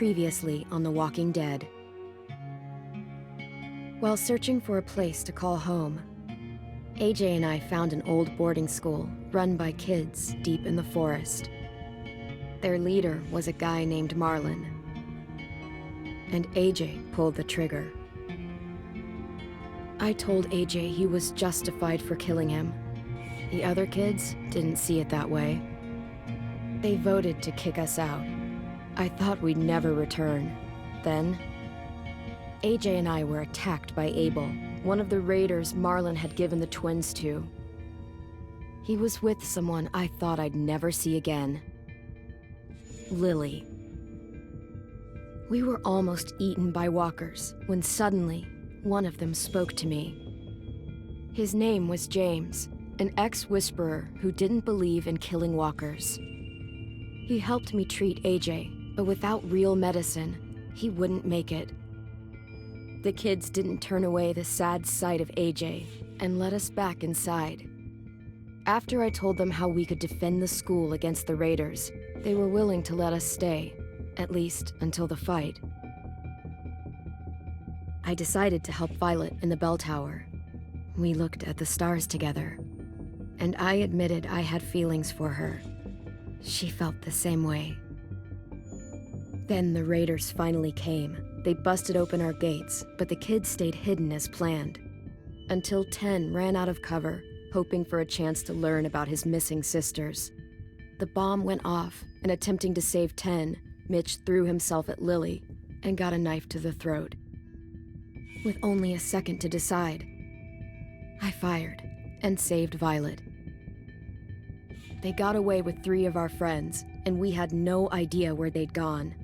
Previously on The Walking Dead. While searching for a place to call home, AJ and I found an old boarding school run by kids deep in the forest. Their leader was a guy named Marlon, and AJ pulled the trigger. I told AJ he was justified for killing him. The other kids didn't see it that way. They voted to kick us out. I thought we'd never return. Then, AJ and I were attacked by Abel, one of the raiders Marlon had given the twins to. He was with someone I thought I'd never see again. Lily. We were almost eaten by walkers when suddenly one of them spoke to me. His name was James, an ex-whisperer who didn't believe in killing walkers. He helped me treat AJ, but without real medicine, he wouldn't make it. The kids didn't turn away the sad sight of AJ and let us back inside. After I told them how we could defend the school against the raiders, they were willing to let us stay, at least until the fight. I decided to help Violet in the bell tower. We looked at the stars together, and I admitted I had feelings for her. She felt the same way. Then the raiders finally came. They busted open our gates, but the kids stayed hidden as planned. Until 10 ran out of cover, hoping for a chance to learn about his missing sisters. The bomb went off, and attempting to save 10, Mitch threw himself at Lily and got a knife to the throat. With only a second to decide, I fired and saved Violet. They got away with 3 of our friends, and we had no idea where they'd gone.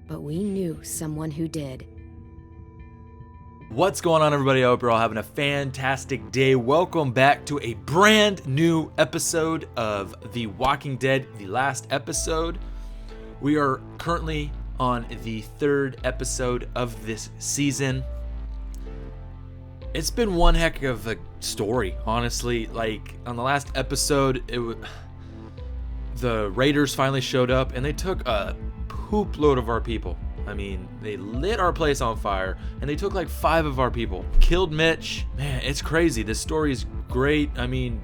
But we knew someone who did. What's going on, everybody? I hope you're all having a fantastic day. Welcome back to a brand new episode of The Walking Dead, the last episode. We are currently on the 3rd episode of this season. It's been one heck of a story, honestly. Like, on the last episode, the raiders finally showed up and they took a poop load of our people. I mean, they lit our place on fire and they took like 5 of our people. Killed Mitch. Man, it's crazy. This story is great. I mean,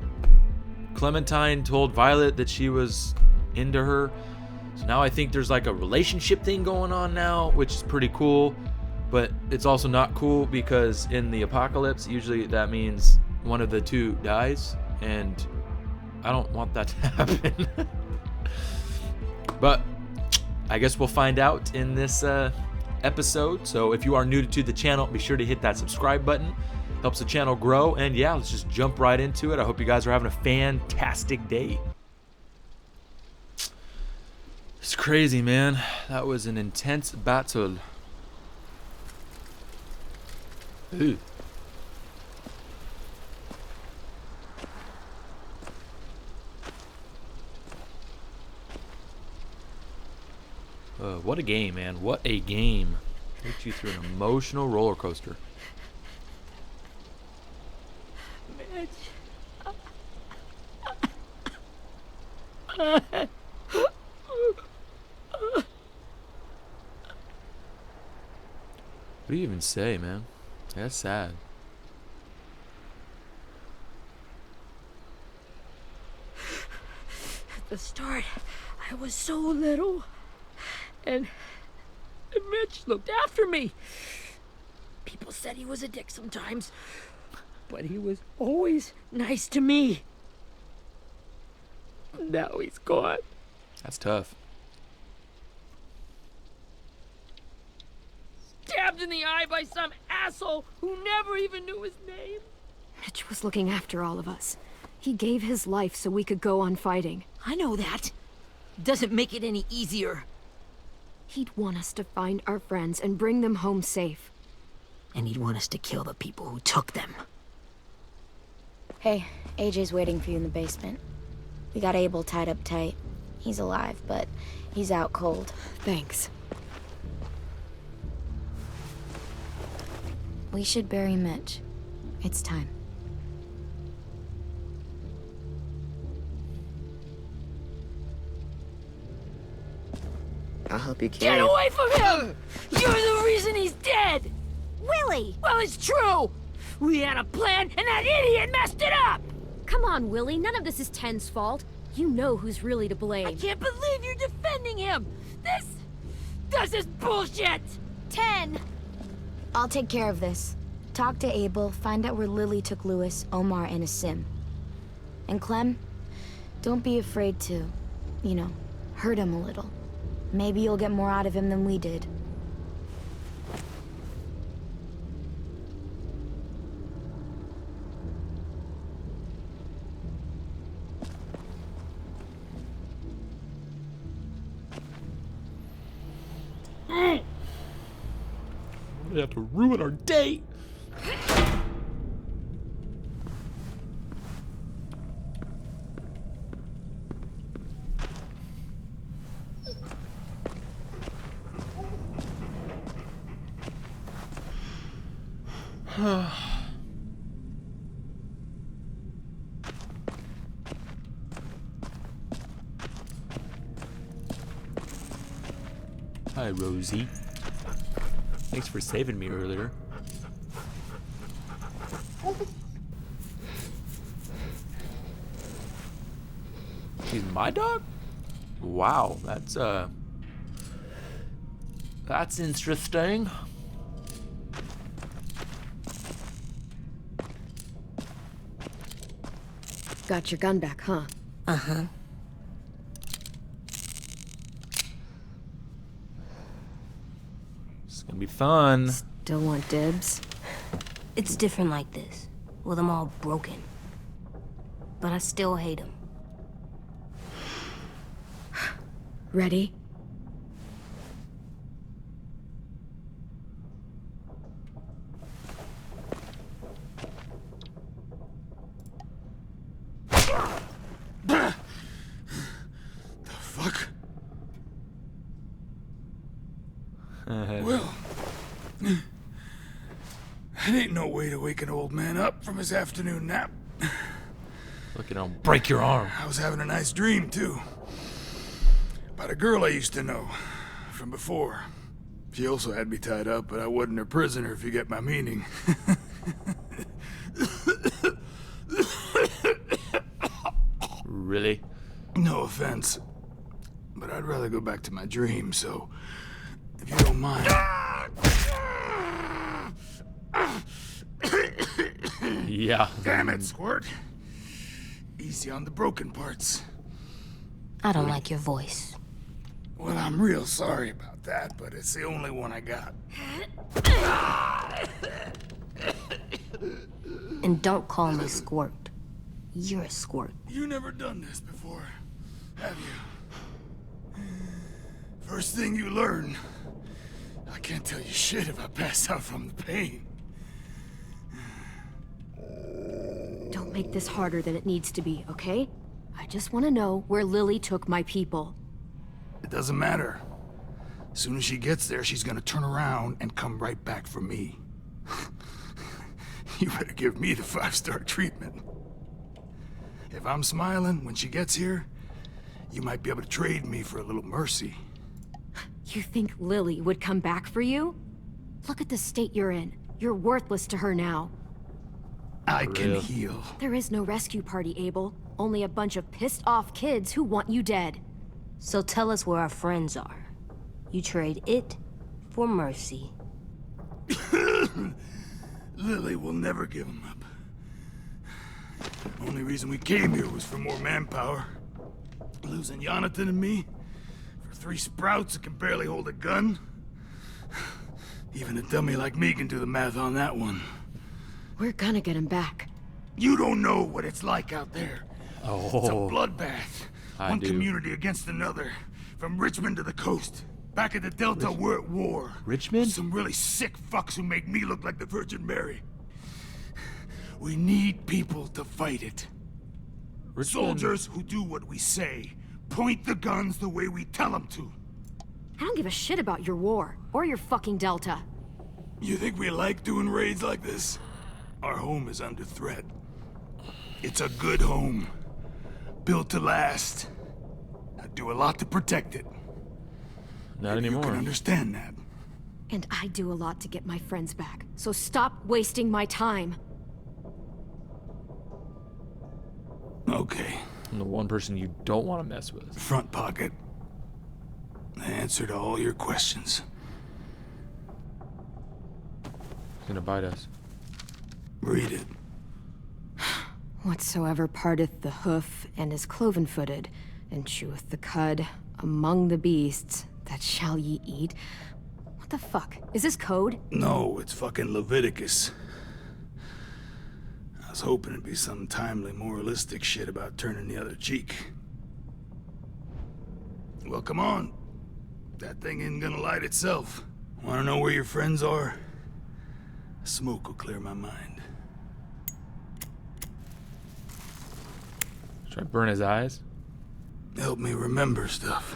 Clementine told Violet that she was into her. So now I think there's like a relationship thing going on now, which is pretty cool. But it's also not cool because in the apocalypse, usually that means one of the two dies. And I don't want that to happen. But I guess we'll find out in this episode. So if you are new to the channel, be sure to hit that subscribe button. Helps the channel grow. And yeah, let's just jump right into it. I hope you guys are having a fantastic day. It's crazy, man. That was an intense battle. Ooh. What a game, man. What a game. Takes you through an emotional roller coaster. Mitch. What do you even say, man? That's sad. At the start, I was so little. And Mitch looked after me. People said he was a dick sometimes, but he was always nice to me. Now he's gone. That's tough. Stabbed in the eye by some asshole who never even knew his name. Mitch was looking after all of us. He gave his life so we could go on fighting. I know that. Doesn't make it any easier. He'd want us to find our friends and bring them home safe. And he'd want us to kill the people who took them. Hey, AJ's waiting for you in the basement. We got Abel tied up tight. He's alive, but he's out cold. Thanks. We should bury Mitch. It's time. I'll help you Get carry it. away from him! You're the reason he's dead! Willie! Well, it's true! We had a plan, and that idiot messed it up! Come on, Willie. None of this is Ten's fault. You know who's really to blame. I can't believe you're defending him! This is bullshit! 10! I'll take care of this. Talk to Abel, find out where Lily took Lewis, Omar, and Asim. And Clem, don't be afraid to, hurt him a little. Maybe you'll get more out of him than we did. We have to ruin our day. Hi, Rosie. Thanks for saving me earlier. She's my dog? Wow, that's interesting. Got your gun back, huh? Uh-huh. It's gonna be fun. Still want dibs? It's different like this, with them all broken. But I still hate them. Ready? Fuck. Well, that ain't no way to wake an old man up from his afternoon nap. Look, I'll break your arm. I was having a nice dream, too. About a girl I used to know from before. She also had me tied up, but I wasn't her prisoner, if you get my meaning. Really? No offense, but I'd rather go back to my dream, so if you don't mind. Yeah. Damn it, Squirt. Easy on the broken parts. I don't like your voice. Well, I'm real sorry about that, but it's the only one I got. And don't call me Squirt. You're a squirt. You never done this before, have you? First thing you learn, I can't tell you shit if I pass out from the pain. Don't make this harder than it needs to be, okay? I just want to know where Lily took my people. It doesn't matter. As soon as she gets there, she's gonna turn around and come right back for me. You better give me the 5-star treatment. If I'm smiling when she gets here, you might be able to trade me for a little mercy. You think Lily would come back for you? Look at the state you're in. You're worthless to her now. I can real? heal. There is no rescue party, Abel. Only a bunch of pissed-off kids who want you dead. So tell us where our friends are. You trade it for mercy. Lily will never give him up. Only reason we came here was for more manpower. Losing Jonathan and me for 3 sprouts that can barely hold a gun. Even a dummy like me can do the math on that one. We're gonna get him back. You don't know what it's like out there. It's a Oh, bloodbath. I One do. community against another. From Richmond to the coast. Back at the Delta, we're at war. Richmond? Some really sick fucks who make me look like the Virgin Mary. We need people to fight it. Richmond. Soldiers who do what we say. Point the guns the way we tell them to. I don't give a shit about your war, or your fucking Delta. You think we like doing raids like this? Our home is under threat. It's a good home. Built to last. I do a lot to protect it. Not Maybe you anymore. can understand that. And I do a lot to get my friends back, so stop wasting my time. Okay. I'm the one person you don't want to mess with. Front pocket. The answer to all your questions. He's gonna bite us. Read it. Whatsoever parteth the hoof and is cloven-footed, and cheweth the cud among the beasts, that shall ye eat. What the fuck? Is this code? No, it's fucking Leviticus. I was hoping it'd be some timely moralistic shit about turning the other cheek. Well, come on. That thing isn't gonna light itself. Wanna know where your friends are? Smoke will clear my mind. Should I burn his eyes? Help me remember stuff.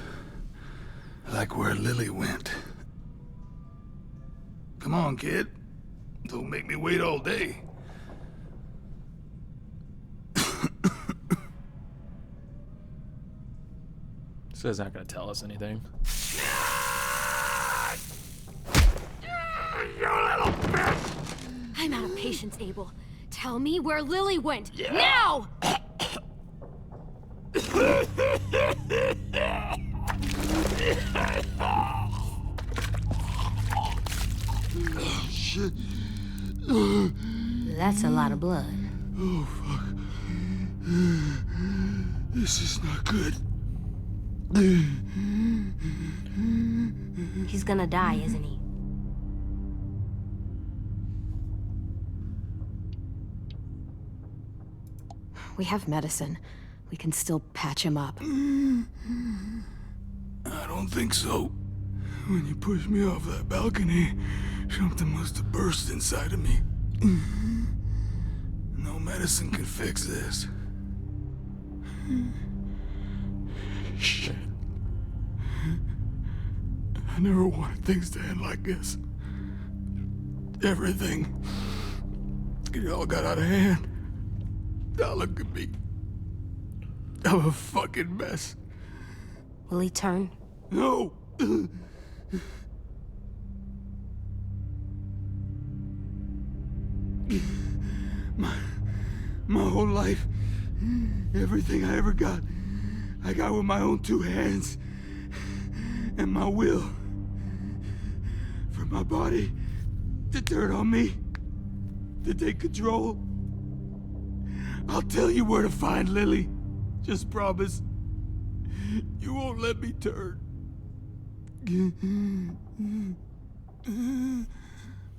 Like where Lily went. Come on, kid. Don't make me wait all day. This guy's not gonna tell us anything. I'm out of patience, Abel. Tell me where Lily went. Now! Shit. That's a lot of blood. Oh, fuck. This is not good. He's gonna die, isn't he? We have medicine. We can still patch him up. I don't think so. When you pushed me off that balcony, something must have burst inside of me. No medicine can fix this. Shit. I never wanted things to end like this. Everything. It all got out of hand. Now look at me. I'm a fucking mess. Will he turn? No! My whole life, everything I ever got, I got with my own two hands. And my will. For my body to turn on me, to take control. I'll tell you where to find Lily. Just promise. You won't let me turn.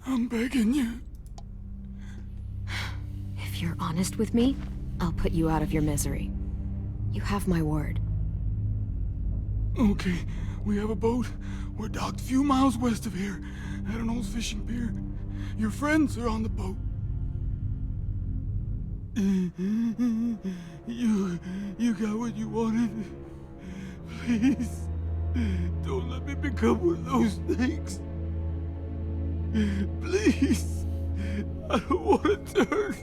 I'm begging you. If you're honest with me, I'll put you out of your misery. You have my word. Okay, we have a boat. We're docked a few miles west of here, at an old fishing pier. Your friends are on the boat. You got what you wanted. Please, don't let me become one of those things. Please, I don't want to turn.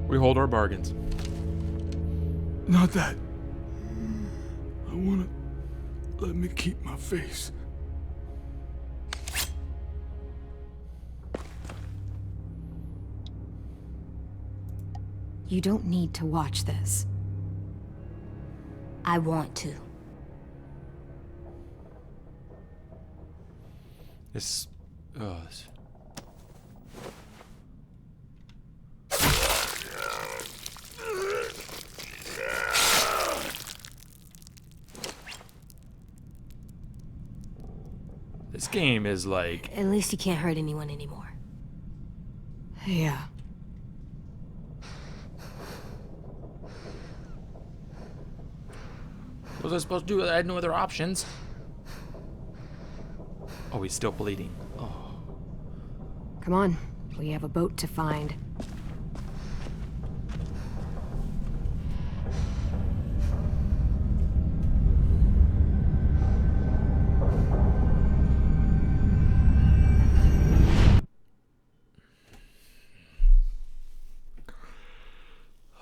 We hold our bargains. Not that. I want to let me keep my face. You don't need to watch this. I want to. This. This. This game is like. At least he can't hurt anyone anymore. Yeah. What was I supposed to do? I had no other options. Oh, he's still bleeding. Oh. Come on. We have a boat to find.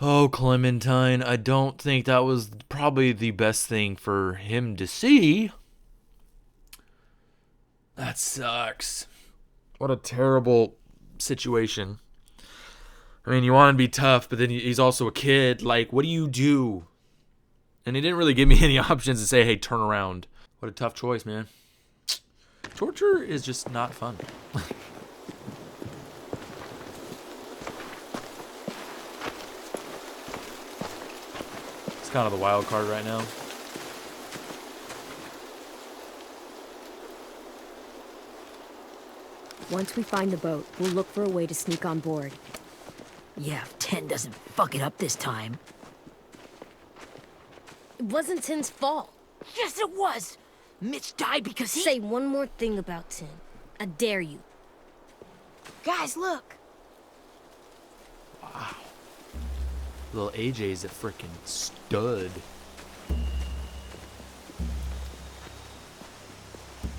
Oh, Clementine, I don't think that was probably the best thing for him to see. That sucks. What a terrible situation. I mean, you want to be tough, but then he's also a kid. Like, what do you do? And he didn't really give me any options to say, hey, turn around. What a tough choice, man. Torture is just not fun. It's kind of the wild card right now. Once we find the boat, we'll look for a way to sneak on board. Yeah, if Ten doesn't fuck it up this time. It wasn't Tin's fault. Yes, it was! Mitch died because he— Say one more thing about Tin. I dare you. Guys, look. Wow. Little AJ's a freaking stud.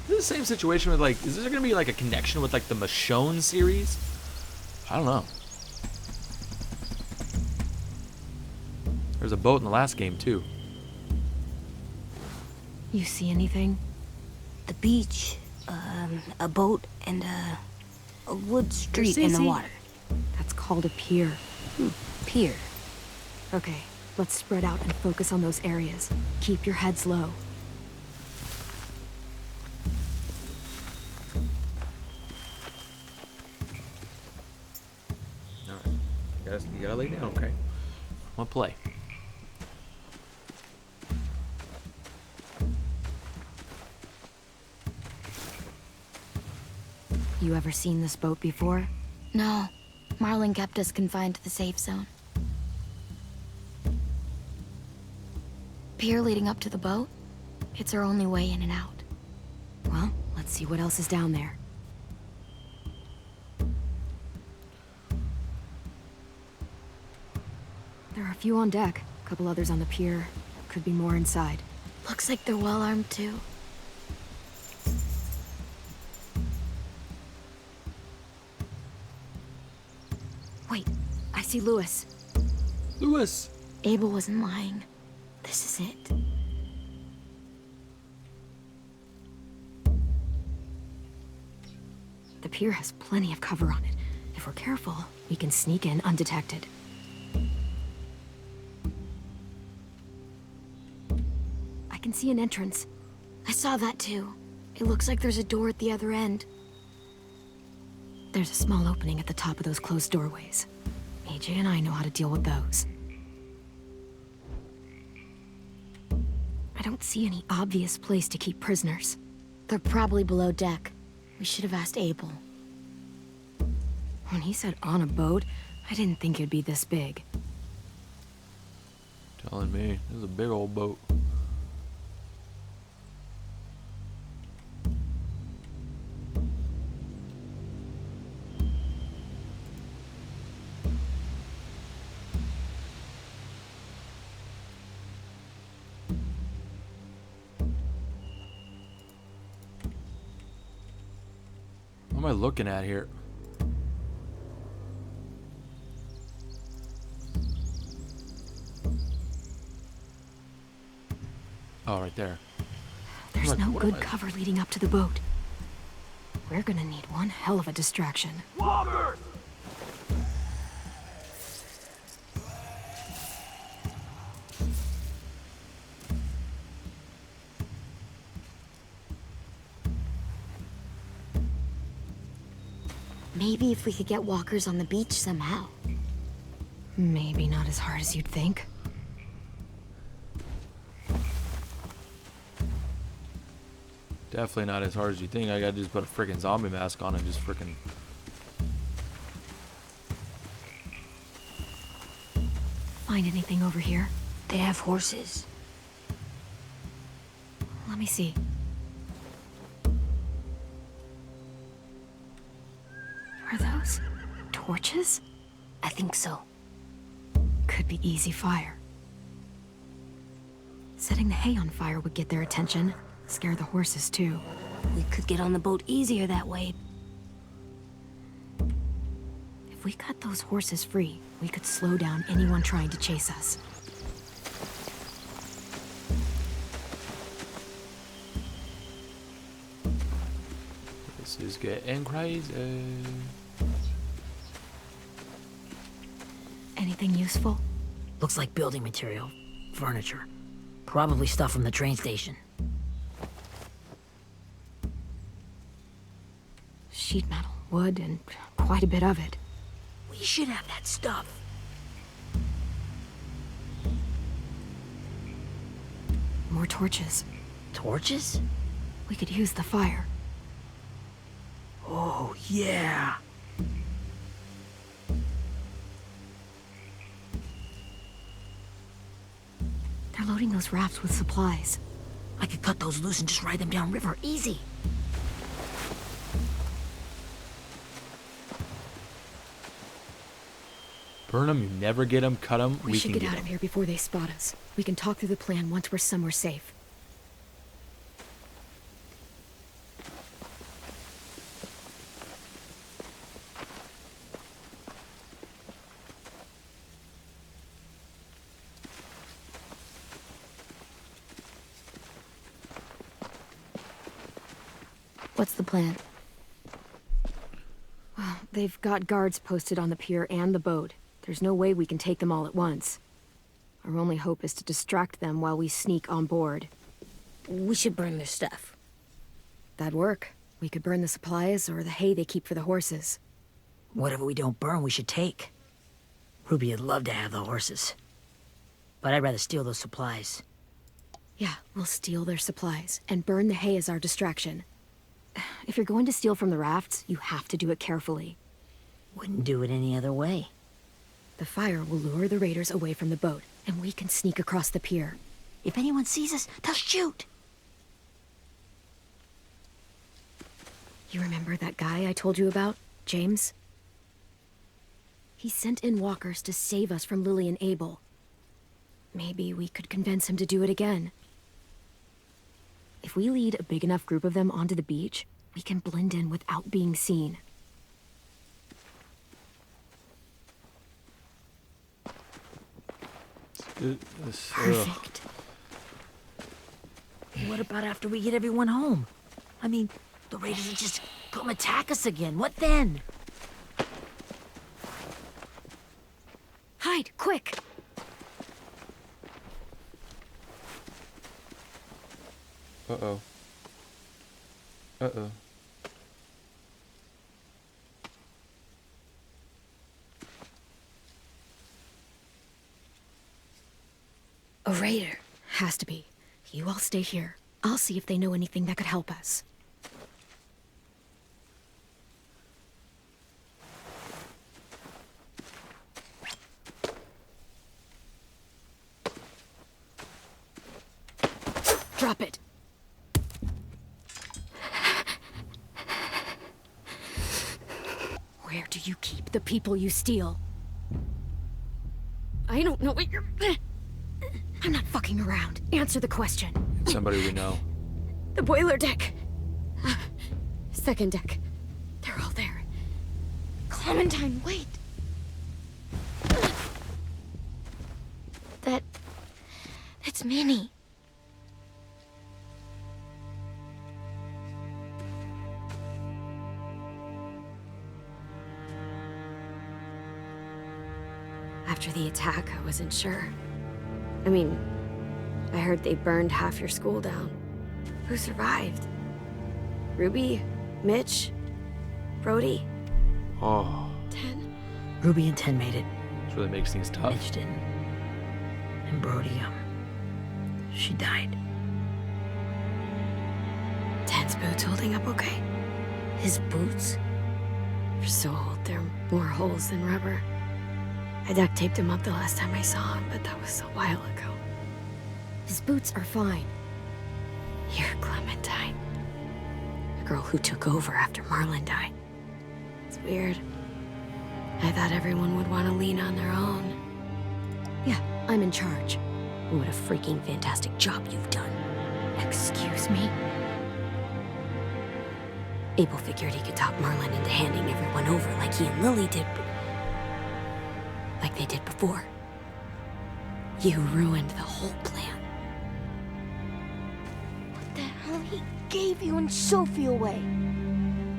Is this the same situation with, like, is there gonna be like a connection with like the Michonne series? I don't know. There's a boat in the last game too. You see anything? The beach, a boat, and a wood street in the See? water. That's called a pier. Pier. Okay, let's spread out and focus on those areas. Keep your heads low. Alright. You gotta lay down, okay? I'm gonna play. You ever seen this boat before? No, Marlin kept us confined to the safe zone. Pier leading up to the boat? It's our only way in and out. Well, let's see what else is down there. There are a few on deck, a couple others on the pier. Could be more inside. Looks like they're well armed too. Wait, I see Lewis. Lewis! Abel wasn't lying. This is it. The pier has plenty of cover on it. If we're careful, we can sneak in undetected. I can see an entrance. I saw that too. It looks like there's a door at the other end. There's a small opening at the top of those closed doorways. AJ and I know how to deal with those. I don't see any obvious place to keep prisoners. They're probably below deck. We should have asked Abel. When he said on a boat, I didn't think it'd be this big. Telling me, this is a big old boat. What am I looking at here? Oh, right there. There's Look, no what am good I- cover leading up to the boat. We're gonna need one hell of a distraction. Maybe if we could get walkers on the beach somehow. Maybe not as hard as you'd think. Definitely not as hard as you think. I gotta just put a freaking zombie mask on and just freaking. Find anything over here? They have horses. Let me see. Are those torches? I think so. Could be easy fire. Setting the hay on fire would get their attention. Scare the horses too. We could get on the boat easier that way. If If we cut those horses free, we could slow down anyone trying to chase us. This is getting crazy. Anything useful? Looks like building material. Furniture. Probably stuff from the train station. Sheet metal, wood, and quite a bit of it. We should have that stuff. More torches. Torches? We could use the fire. Oh, yeah. They're loading those rafts with supplies. I could cut those loose and just ride them downriver. Easy. Burn them, you never get them, cut them, We should can get out them. of here before they spot us. We can talk through the plan once we're somewhere safe. What's the plan? Well, they've got guards posted on the pier and the boat. There's no way we can take them all at once. Our only hope is to distract them while we sneak on board. We should burn their stuff. That'd work. We could burn the supplies or the hay they keep for the horses. Whatever we don't burn, we should take. Ruby would love to have the horses. But I'd rather steal those supplies. Yeah, we'll steal their supplies and burn the hay as our distraction. If you're going to steal from the rafts, you have to do it carefully. Wouldn't do it any other way. The fire will lure the raiders away from the boat, and we can sneak across the pier. If anyone sees us, they'll shoot. You remember that guy I told you about, James? He sent in walkers to save us from Lily and Abel. Maybe we could convince him to do it again. If we lead a big enough group of them onto the beach, we can blend in without being seen. Perfect. What about after we get everyone home? I mean, the raiders will just come attack us again. What then? Hide, quick! Uh-oh. Uh-oh. A raider. Has to be. You all stay here. I'll see if they know anything that could help us. Drop it. Where do you keep the people you steal? I don't know what you're... I'm not fucking around. Answer the question. It's somebody we know. The boiler deck. Second deck. They're all there. Clementine, wait. That's Minnie. After the attack, I wasn't sure. I mean, I heard they burned half your school down. Who survived? Ruby? Mitch? Brody? Oh, 10? Ruby and 10 made it. this really makes things tough. Mitch didn't. And Brody, she died. 10's boots holding up okay? His boots? They're so old, there are more holes than rubber. I duct taped him up the last time I saw him, but that was a while ago. His boots are fine. You're Clementine. The girl who took over after Marlon died. It's weird. I thought everyone would want to lean on their own. Yeah, I'm in charge. What a freaking fantastic job you've done. Excuse me? Abel figured he could talk Marlon into handing everyone over like he and Lily did, but like they did before. You ruined the whole plan. What the hell? He gave you and Sophie away.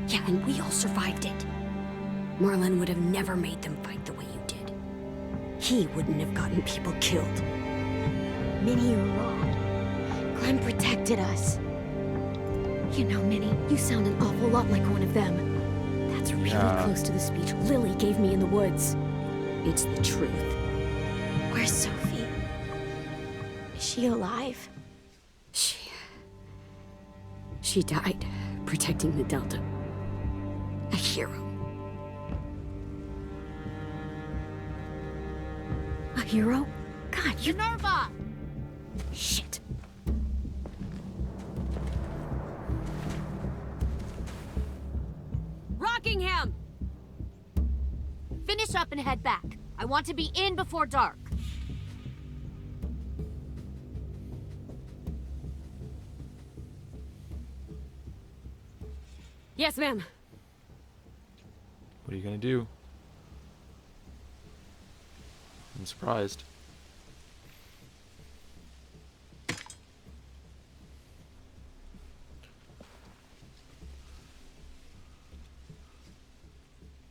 Yeah, and we all survived it. Merlin would have never made them fight the way you did. He wouldn't have gotten people killed. Minnie, you're wrong. Clem protected us. You know, Minnie, you sound an awful lot like one of them. That's really close to the speech Lily gave me in the woods. It's the truth. Where's Sophie? Is she alive? She died protecting the Delta. A hero. A hero? God, you... Minerva! Shit. Rockingham! Finish up and head back. I want to be in before dark. Yes, ma'am. What are you gonna do? I'm surprised.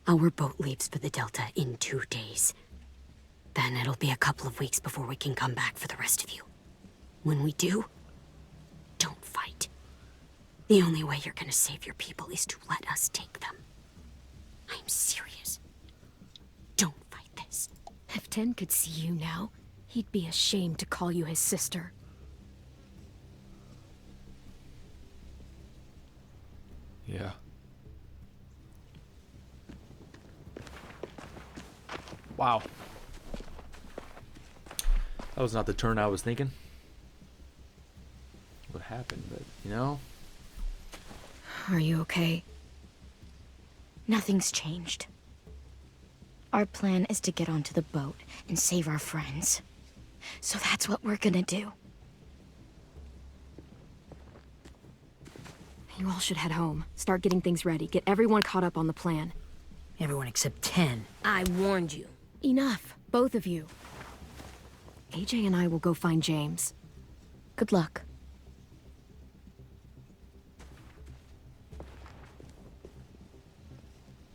Our boat leaves for the Delta in 2 days. Then it'll be a couple of weeks before we can come back for the rest of you. When we do, don't fight. The only way you're gonna save your people is to let us take them. I'm serious. Don't fight this. If Ten could see you now, he'd be ashamed to call you his sister. Yeah. Wow. That was not the turn I was thinking. What happened, but you know. Are you okay? Nothing's changed. Our plan is to get onto the boat and save our friends. So that's what we're gonna do. You all should head home. Start getting things ready. Get everyone caught up on the plan. Everyone except 10. I warned you. Enough, both of you. AJ and I will go find James. Good luck.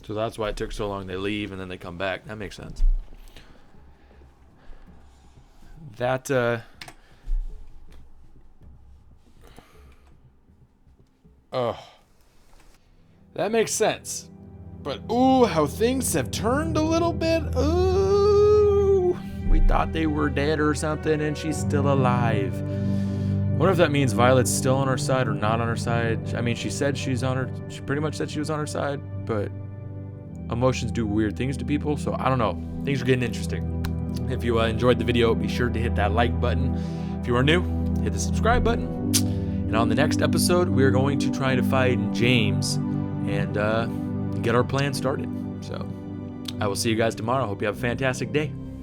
So that's why it took so long. They leave and then they come back. That makes sense. That that makes sense. But ooh, how things have turned a little bit. Ooh, we thought they were dead or something, and she's still alive. I wonder if that means Violet's still on her side or not on her side. I mean, she said she's on her. She pretty much said she was on her side, but emotions do weird things to people, so I don't know. Things are getting interesting. If you enjoyed the video, be sure to hit that like button. If you are new, hit the subscribe button. And on the next episode, we are going to try to find James and get our plan started. So I will see you guys tomorrow. Hope you have a fantastic day.